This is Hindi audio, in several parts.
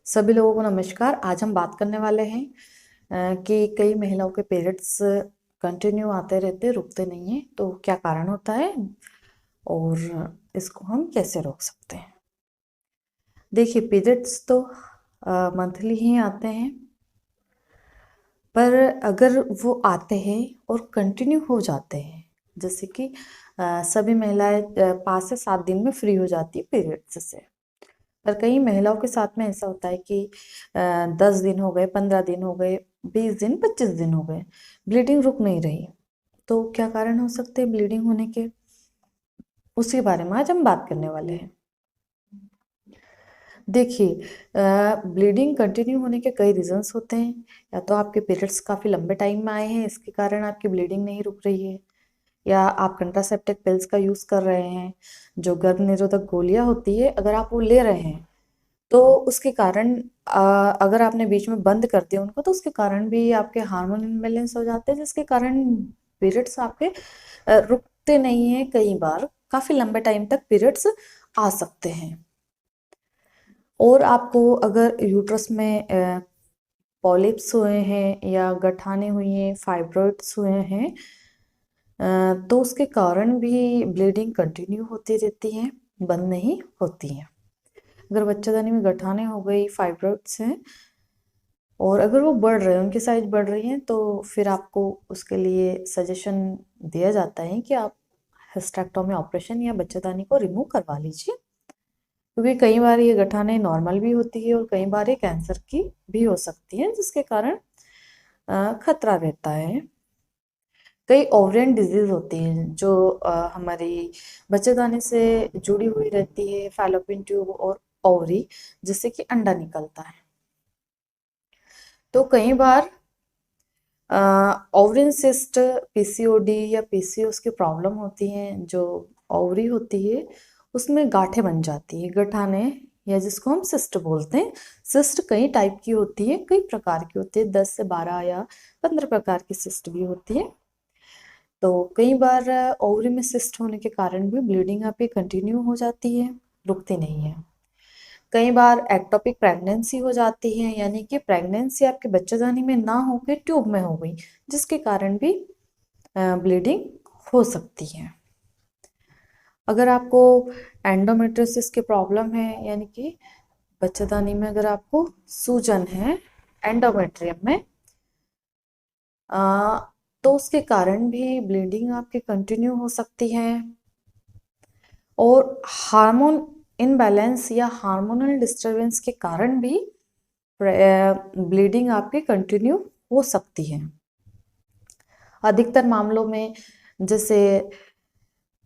सभी लोगों को नमस्कार। आज हम बात करने वाले हैं कि कई महिलाओं के पीरियड्स कंटिन्यू आते रहते, रुकते नहीं हैं, तो क्या कारण होता है और इसको हम कैसे रोक सकते हैं। देखिए, पीरियड्स तो मंथली ही आते हैं, पर अगर वो आते हैं और कंटिन्यू हो जाते हैं, जैसे कि सभी महिलाएं 5 से 7 दिन में फ्री हो जाती है पीरियड्स से, पर कई महिलाओं के साथ में ऐसा होता है कि 10 दिन हो गए, 15 दिन हो गए, 20 दिन, 25 दिन हो गए, ब्लीडिंग रुक नहीं रही। तो क्या कारण हो सकते हैं ब्लीडिंग होने के, उसके बारे में आज हम बात करने वाले हैं। देखिए, ब्लीडिंग कंटिन्यू होने के कई रीजंस होते हैं। या तो आपके पीरियड्स काफ़ी लंबे टाइम में आए हैं, इसके कारण आपकी ब्लीडिंग नहीं रुक रही है, या आप कंट्रासेप्टिव पिल्स का यूज़ कर रहे हैं, जो गर्भ निरोधक गोलियां होती है, अगर आप वो ले रहे हैं तो उसके कारण अगर आपने बीच में बंद कर दिया उनको, तो उसके कारण भी आपके हार्मोन इम्बैलेंस हो जाते हैं, जिसके कारण पीरियड्स आपके रुकते नहीं हैं। कई बार काफ़ी लंबे टाइम तक पीरियड्स आ सकते हैं। और आपको अगर यूट्रस में पॉलिप्स हुए हैं या गठाने हुई हैं, फाइब्रॉइड्स हुए हैं, तो उसके कारण भी ब्लीडिंग कंटिन्यू होती रहती है, बंद नहीं होती है। अगर बच्चादानी में गठाने हो गई, फाइब्रॉइड्स हैं और अगर वो बढ़ रहे हैं, उनकी साइज बढ़ रही है, तो फिर आपको उसके लिए सजेशन दिया जाता है कि आप हिस्टेक्टोमी ऑपरेशन या बच्चादानी को रिमूव करवा लीजिए, क्योंकि कई बार ये गठाने नॉर्मल भी होती है और कई बार ये कैंसर की भी हो सकती है, जिसके कारण खतरा रहता है। कई ओवरियन डिजीज होती हैं जो हमारी बच्चेदानी से जुड़ी हुई रहती है, फैलोपियन ट्यूब और ओवरी, जिससे कि अंडा निकलता है। तो कई बार ओवरिन सिस्ट, पीसीओडी या पीसीओएस की प्रॉब्लम होती है, जो ओवरी होती है उसमें गांठें बन जाती है, गठाने, या जिसको हम सिस्ट बोलते हैं। सिस्ट कई टाइप की होती है, कई प्रकार की होती है, 10 से 12 या 15 प्रकार की सिस्ट भी होती है। तो कई बार ओवरी में सिस्ट होने के कारण भी ब्लीडिंग आपकी कंटिन्यू हो जाती है, रुकती नहीं है। कई बार एक्टोपिक प्रेगनेंसी हो जाती है, यानी कि प्रेगनेंसी आपके बच्चेदानी में ना होकर ट्यूब में हो गई, जिसके कारण भी ब्लीडिंग हो सकती है। अगर आपको एंडोमेट्रियोसिस की प्रॉब्लम है, यानी कि बच्चेदानी में अगर आपको सूजन है एंडोमेट्रियम में, आ, तो उसके कारण भी ब्लीडिंग आपकी कंटिन्यू हो सकती है। और हार्मोन इनबैलेंस या हार्मोनल डिस्टरबेंस के कारण भी ब्लीडिंग आपकी कंटिन्यू हो सकती है। अधिकतर मामलों में, जैसे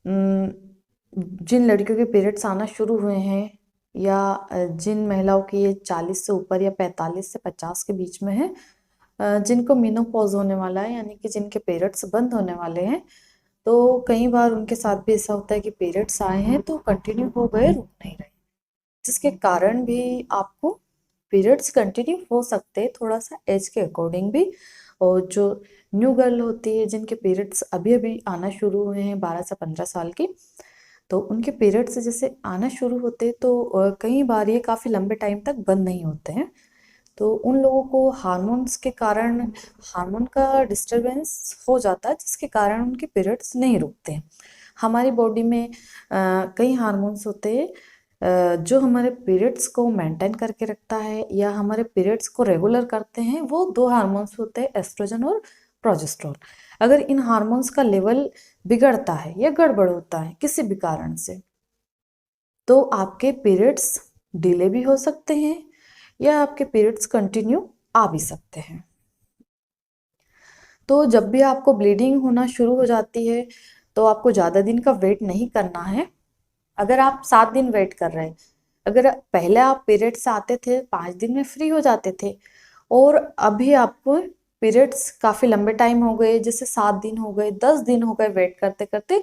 जिन लड़कियों के पीरियड्स आना शुरू हुए हैं, या जिन महिलाओं की ये 40 से ऊपर या 45 से 50 के बीच में है, जिनको मेनोपॉज होने वाला है, यानी कि जिनके पीरियड्स बंद होने वाले हैं, तो कई बार उनके साथ भी ऐसा होता है कि पीरियड्स आए हैं तो कंटिन्यू हो गए, रुक नहीं रहे, जिसके कारण भी आपको पीरियड्स कंटिन्यू हो सकते हैं, थोड़ा सा एज के अकॉर्डिंग भी। और जो न्यू गर्ल होती है, जिनके पीरियड्स अभी अभी आना शुरू हुए हैं, 12 से 15 साल की, तो उनके पीरियड्स जैसे आना शुरू होते हैं, तो कई बार ये काफ़ी लंबे टाइम तक बंद नहीं होते हैं। तो उन लोगों को हार्मोन्स के कारण हार्मोन का डिस्टरबेंस हो जाता है, जिसके कारण उनके पीरियड्स नहीं रुकते हैं। हमारी बॉडी में कई हार्मोन्स होते हैं जो हमारे पीरियड्स को मेंटेन करके रखता है या हमारे पीरियड्स को रेगुलर करते हैं। वो दो हार्मोन्स होते हैं, एस्ट्रोजन और प्रोजेस्टेरोन। अगर इन हार्मोन्स का लेवल बिगड़ता है या गड़बड़ होता है किसी भी कारण से, तो आपके पीरियड्स डिले भी हो सकते हैं या आपके पीरियड्स कंटिन्यू आ भी सकते हैं। तो जब भी आपको ब्लीडिंग होना शुरू हो जाती है, तो आपको ज़्यादा दिन का वेट नहीं करना है। अगर आप 7 दिन वेट कर रहे हैं, अगर पहले आप पीरियड्स आते थे 5 दिन में फ्री हो जाते थे, और अभी आपको पीरियड्स काफ़ी लंबे टाइम हो गए, जैसे 7 दिन हो गए, 10 दिन हो गए वेट करते करते,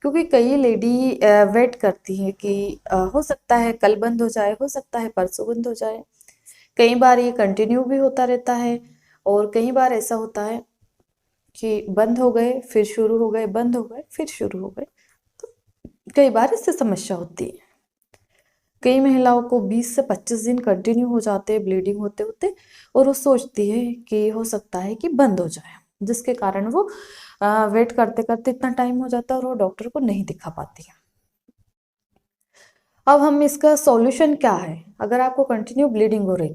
क्योंकि कई लेडी वेट करती है कि हो सकता है कल बंद हो जाए, हो सकता है परसों बंद हो जाए। कई बार ये कंटिन्यू भी होता रहता है, और कई बार ऐसा होता है कि बंद हो गए फिर शुरू हो गए, बंद हो गए फिर शुरू हो गए, तो कई बार इससे समस्या होती है। कई महिलाओं को 20 से 25 दिन कंटिन्यू हो जाते हैं ब्लीडिंग होते होते, और वो सोचती है कि हो सकता है कि बंद हो जाए, जिसके कारण वो वेट करते करते इतना टाइम हो जाता है और वो डॉक्टर को नहीं दिखा पाती है। अब हम इसका सॉल्यूशन क्या है, अगर आपको कंटिन्यू ब्लीडिंग हो रही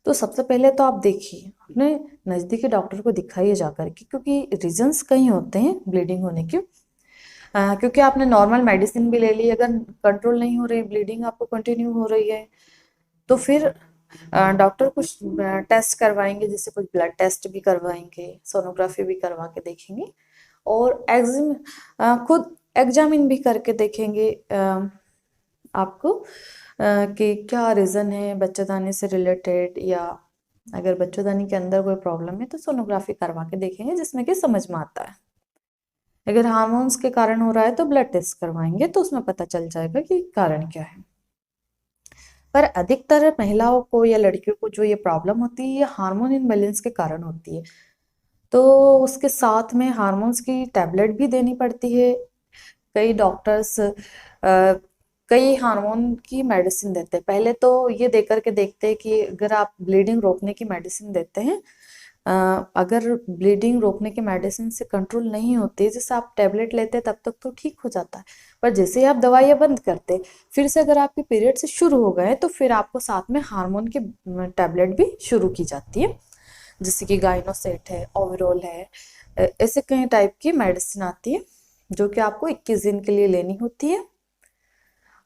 तो सबसे पहले तो आप देखिए अपने नज़दीकी डॉक्टर को दिखाइए जाकर के, क्योंकि रीजंस कई होते हैं ब्लीडिंग होने के। क्योंकि आपने नॉर्मल मेडिसिन भी ले ली, अगर कंट्रोल नहीं हो रही ब्लीडिंग आपको कंटिन्यू हो रही है, तो फिर डॉक्टर कुछ टेस्ट करवाएंगे, जैसे कुछ ब्लड टेस्ट भी करवाएंगे, सोनोग्राफी भी करवा के देखेंगे, और खुद एग्जामिन भी करके देखेंगे आपको कि क्या रीज़न है बच्चेदानी से रिलेटेड, या अगर बच्चेदानी के अंदर कोई प्रॉब्लम है तो सोनोग्राफी करवा के देखेंगे, जिसमें कि समझ में आता है। अगर हार्मोन्स के कारण हो रहा है तो ब्लड टेस्ट करवाएंगे, तो उसमें पता चल जाएगा कि कारण क्या है। पर अधिकतर महिलाओं को या लड़कियों को जो ये प्रॉब्लम होती है, ये हार्मोन इनबैलेंस के कारण होती है। तो उसके साथ में हार्मोन्स की टैबलेट भी देनी पड़ती है। कई डॉक्टर्स कई हार्मोन की मेडिसिन देते हैं। पहले तो ये देकर के देखते हैं कि अगर आप ब्लीडिंग रोकने की मेडिसिन देते हैं, अगर ब्लीडिंग रोकने की मेडिसिन से कंट्रोल नहीं होती, जैसे आप टैबलेट लेते हैं तब तक तो ठीक हो जाता है, पर जैसे ही आप दवाइयाँ बंद करते, फिर से अगर आपके पीरियड से शुरू हो गए तो फिर आपको साथ में हार्मोन की टैबलेट भी शुरू की जाती है, जैसे कि गाइनोसेट है, ओवरॉल है, ऐसे कई टाइप की मेडिसिन आती है जो कि आपको 21 दिन के लिए लेनी होती है।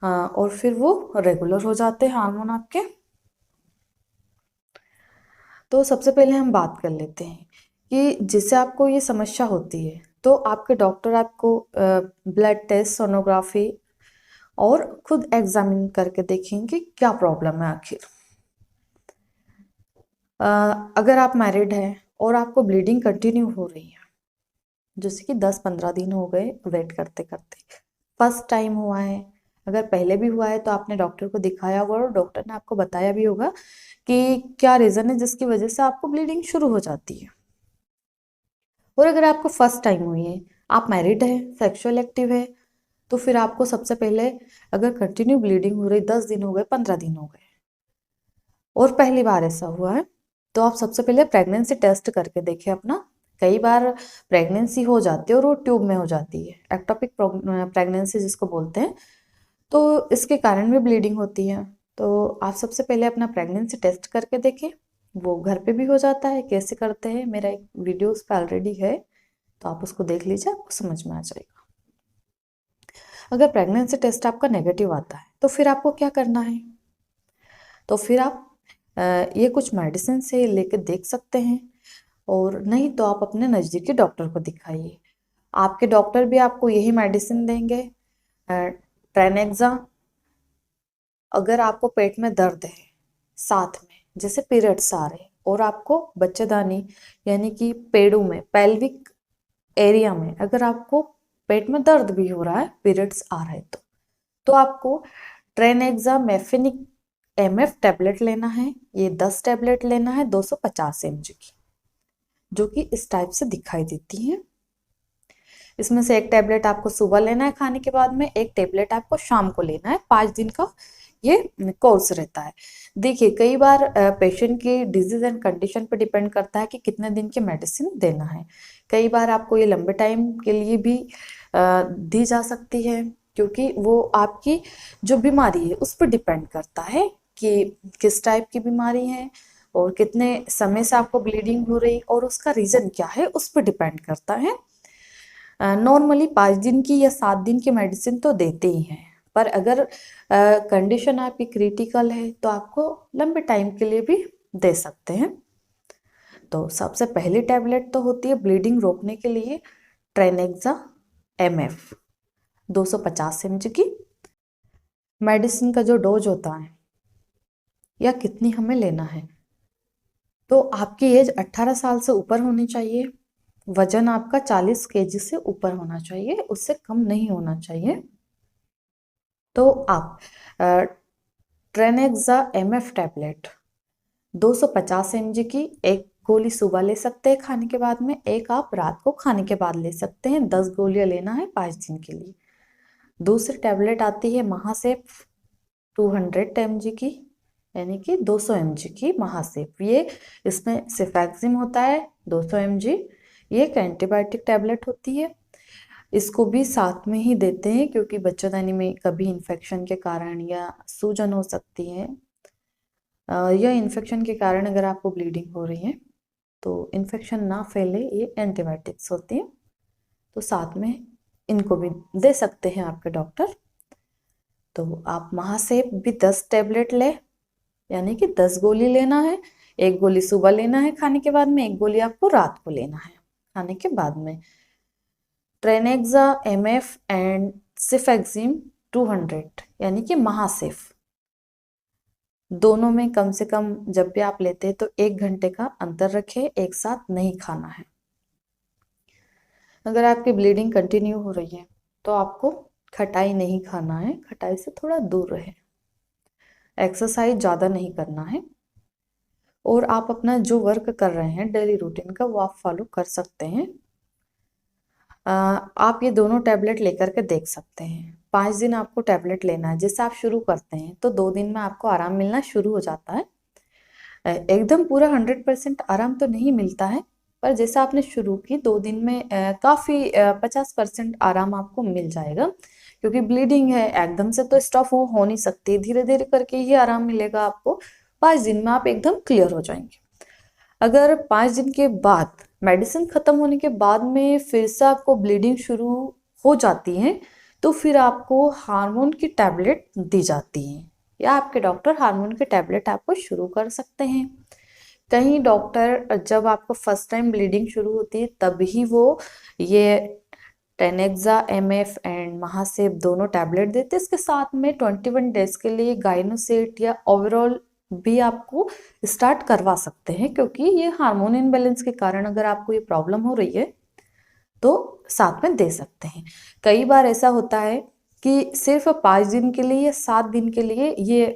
और फिर वो रेगुलर हो जाते हैं हार्मोन आपके। तो सबसे पहले हम बात कर लेते हैं कि जिससे आपको ये समस्या होती है, तो आपके डॉक्टर आपको ब्लड टेस्ट, सोनोग्राफी और खुद एग्जामिन करके देखेंगे क्या प्रॉब्लम है आखिर। अगर आप मैरिड हैं और आपको ब्लीडिंग कंटिन्यू हो रही है, जैसे कि 10-15 दिन हो गए वेट करते करते, फर्स्ट टाइम हुआ है, अगर पहले भी हुआ है तो आपने डॉक्टर को दिखाया होगा और डॉक्टर ने आपको बताया भी होगा कि क्या रीज़न है जिसकी वजह से आपको ब्लीडिंग शुरू हो जाती है। और अगर आपको फर्स्ट टाइम हुई है, आप मैरिड है, सेक्सुअल एक्टिव है, तो फिर आपको सबसे पहले, अगर कंटिन्यू ब्लीडिंग हो रही, 10 दिन हो गए, 15 दिन हो गए और पहली बार ऐसा हुआ है, तो आप सबसे पहले प्रेगनेंसी टेस्ट करके देखें अपना। कई बार प्रेगनेंसी हो जाती है और वो ट्यूब में हो जाती है, एक्टोपिक प्रेगनेंसी जिसको बोलते हैं, तो इसके कारण भी ब्लीडिंग होती है। तो आप सबसे पहले अपना प्रेगनेंसी टेस्ट करके देखें, वो घर पे भी हो जाता है, कैसे करते हैं मेरा एक वीडियो उस पर ऑलरेडी है, तो आप उसको देख लीजिए, आपको समझ में आ जाएगा। अगर प्रेगनेंसी टेस्ट आपका नेगेटिव आता है तो फिर आपको क्या करना है, तो फिर आप ये कुछ मेडिसिन से लेके देख सकते हैं, और नहीं तो आप अपने नज़दीकी डॉक्टर को दिखाइए। आपके डॉक्टर भी आपको यही मेडिसिन देंगे, ट्रेनेक्सा। अगर आपको पेट में दर्द है, साथ में जैसे पीरियड्स आ रहे और आपको बच्चेदानी यानी कि पेड़ों में, पेल्विक एरिया में अगर आपको पेट में दर्द भी हो रहा है, पीरियड्स आ रहे तो आपको ट्रेनेक्सा मेफेनिक MF टैबलेट लेना है। ये 10 टैबलेट लेना है 250 mg की, जो कि इस टाइप से दिखाई देती है। इसमें से एक टैबलेट आपको सुबह लेना है खाने के बाद में, एक टैबलेट आपको शाम को लेना है। 5 दिन का ये कोर्स रहता है। देखिए कई बार पेशेंट की डिजीज एंड कंडीशन पर डिपेंड करता है कि कितने दिन की मेडिसिन देना है। कई बार आपको ये लंबे टाइम के लिए भी दी जा सकती है, क्योंकि वो आपकी जो बीमारी है उस पर डिपेंड करता है कि किस टाइप की बीमारी है और कितने समय से आपको ब्लीडिंग हो रही और उसका रीज़न क्या है, उस पर डिपेंड करता है। नॉर्मली 5 दिन की या 7 दिन की मेडिसिन तो देते ही हैं, पर अगर कंडीशन आपकी क्रिटिकल है तो आपको लंबे टाइम के लिए भी दे सकते हैं। तो सबसे पहली टैबलेट तो होती है ब्लीडिंग रोकने के लिए ट्रेनेक्सा MF 250 mg की। मेडिसिन का जो डोज होता है या कितनी हमें लेना है, तो आपकी एज 18 साल से ऊपर होनी चाहिए, वजन आपका 40 kg से ऊपर होना चाहिए, उससे कम नहीं होना चाहिए। तो आप ट्रेनेक्सा MF टैबलेट 250 mg की एक गोली सुबह ले सकते हैं खाने के बाद में, एक आप रात को खाने के बाद ले सकते हैं। 10 गोलियां लेना है 5 दिन के लिए। दूसरी टैबलेट आती है महासेफ 200 mg की, यानी कि 200 mg की महासेप। ये इसमें सिफैक्जिम होता है 200 mg। ये एक एंटीबायोटिक टैबलेट होती है। इसको भी साथ में ही देते हैं क्योंकि बच्चेदानी में कभी इन्फेक्शन के कारण या सूजन हो सकती है, या इन्फेक्शन के कारण अगर आपको ब्लीडिंग हो रही है तो इन्फेक्शन ना फैले, ये एंटीबायोटिक्स होती हैं, तो साथ में इनको भी दे सकते हैं आपके डॉक्टर। तो आप महासेप भी 10 टैबलेट ले, यानी कि 10 गोली लेना है। एक गोली सुबह लेना है खाने के बाद में, एक गोली आपको रात को लेना है खाने के बाद में। ट्रेनेक्सा MF एंड सिफैक्जिम 200, यानी कि महासेफ, दोनों में कम से कम जब भी आप लेते हैं तो 1 घंटे का अंतर रखें, एक साथ नहीं खाना है। अगर आपकी ब्लीडिंग कंटिन्यू हो रही है तो आपको खटाई नहीं खाना है, खटाई से थोड़ा दूर रहे। एक्सरसाइज ज़्यादा नहीं करना है, और आप अपना जो वर्क कर रहे हैं डेली रूटीन का वो आप फॉलो कर सकते हैं। आप ये दोनों टैबलेट लेकर के देख सकते हैं। 5 दिन आपको टैबलेट लेना है। जैसे आप शुरू करते हैं तो 2 दिन में आपको आराम मिलना शुरू हो जाता है। एकदम पूरा 100% आराम तो नहीं मिलता है, पर जैसा आपने शुरू की 2 दिन में काफ़ी 50% आराम आपको मिल जाएगा, क्योंकि ब्लीडिंग है एकदम से तो स्टॉप हो नहीं सकती, धीरे धीरे करके ही आराम मिलेगा आपको। 5 दिन में आप एकदम क्लियर हो जाएंगे। अगर 5 दिन के बाद मेडिसिन खत्म होने के बाद में फिर से आपको ब्लीडिंग शुरू हो जाती है तो फिर आपको हार्मोन की टैबलेट दी जाती है, या आपके डॉक्टर हार्मोन की टैबलेट आपको शुरू कर सकते हैं। कहीं डॉक्टर जब आपको फर्स्ट टाइम ब्लीडिंग शुरू होती है तभी वो ये टेनेक्सा MF एंड महासेप दोनों टैबलेट देते हैं। इसके साथ में 21 डेज के लिए गाइनोसेट या ओवरऑल भी आपको स्टार्ट करवा सकते हैं, क्योंकि ये हार्मोन इनबैलेंस के कारण अगर आपको ये प्रॉब्लम हो रही है तो साथ में दे सकते हैं। कई बार ऐसा होता है कि सिर्फ 5 दिन के लिए या 7 दिन के लिए ये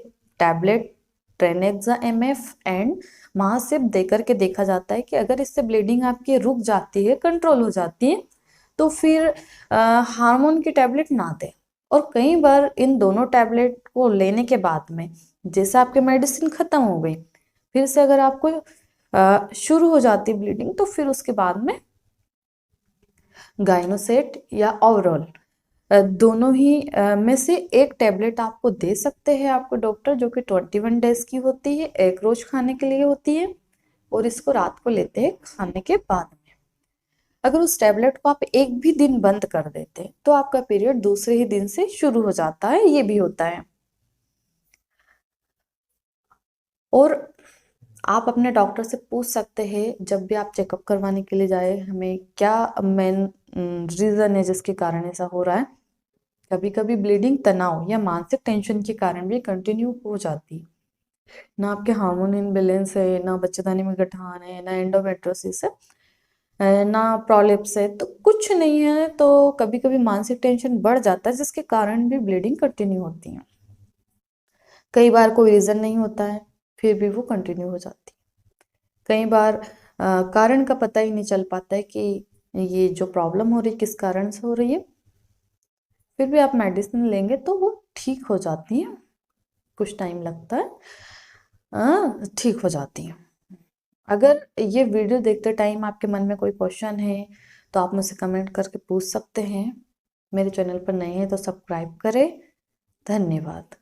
टैबलेट ट्रेनेक्सा MF एंड महासेप देकर के देखा जाता है कि अगर इससे ब्लीडिंग आपकी रुक जाती है, कंट्रोल हो जाती है, तो फिर हार्मोन की टैबलेट ना दें। और कई बार इन दोनों टैबलेट को लेने के बाद में जैसे आपकी मेडिसिन खत्म हो गई, फिर से अगर आपको शुरू हो जाती ब्लीडिंग तो फिर उसके बाद में गाइनोसेट या ओवरऑल दोनों ही में से एक टैबलेट आपको दे सकते हैं आपको डॉक्टर, जो कि 21 डेज की होती है, एक रोज खाने के लिए होती है, और इसको रात को लेते हैं खाने के बाद में। अगर उस टैबलेट को आप एक भी दिन बंद कर देते हैं तो आपका पीरियड दूसरे ही दिन से शुरू हो जाता है, ये भी होता है। और आप अपने डॉक्टर से पूछ सकते हैं जब भी आप चेकअप करवाने के लिए जाए, हमें क्या मेन रीज़न है जिसके कारण ऐसा हो रहा है। कभी कभी ब्लीडिंग तनाव या मानसिक टेंशन के कारण भी कंटिन्यू हो जाती है। ना आपके हार्मोन इनबैलेंस है, ना बच्चेदानी में गठान है, ना एंडोमेट्रोसिस है, ना प्रॉलिप्स है, तो कुछ नहीं है। तो कभी कभी मानसिक टेंशन बढ़ जाता है जिसके कारण भी ब्लीडिंग कंटिन्यू होती है। कई बार कोई रीज़न नहीं होता है फिर भी वो कंटिन्यू हो जाती है। कई बार कारण का पता ही नहीं चल पाता है कि ये जो प्रॉब्लम हो रही है किस कारण से हो रही है, फिर भी आप मेडिसिन लेंगे तो वो ठीक हो जाती है। कुछ टाइम लगता है, ठीक हो जाती है। अगर ये वीडियो देखते टाइम आपके मन में कोई क्वेश्चन है तो आप मुझसे कमेंट करके पूछ सकते हैं। मेरे चैनल पर नए हैं तो सब्सक्राइब करें। धन्यवाद।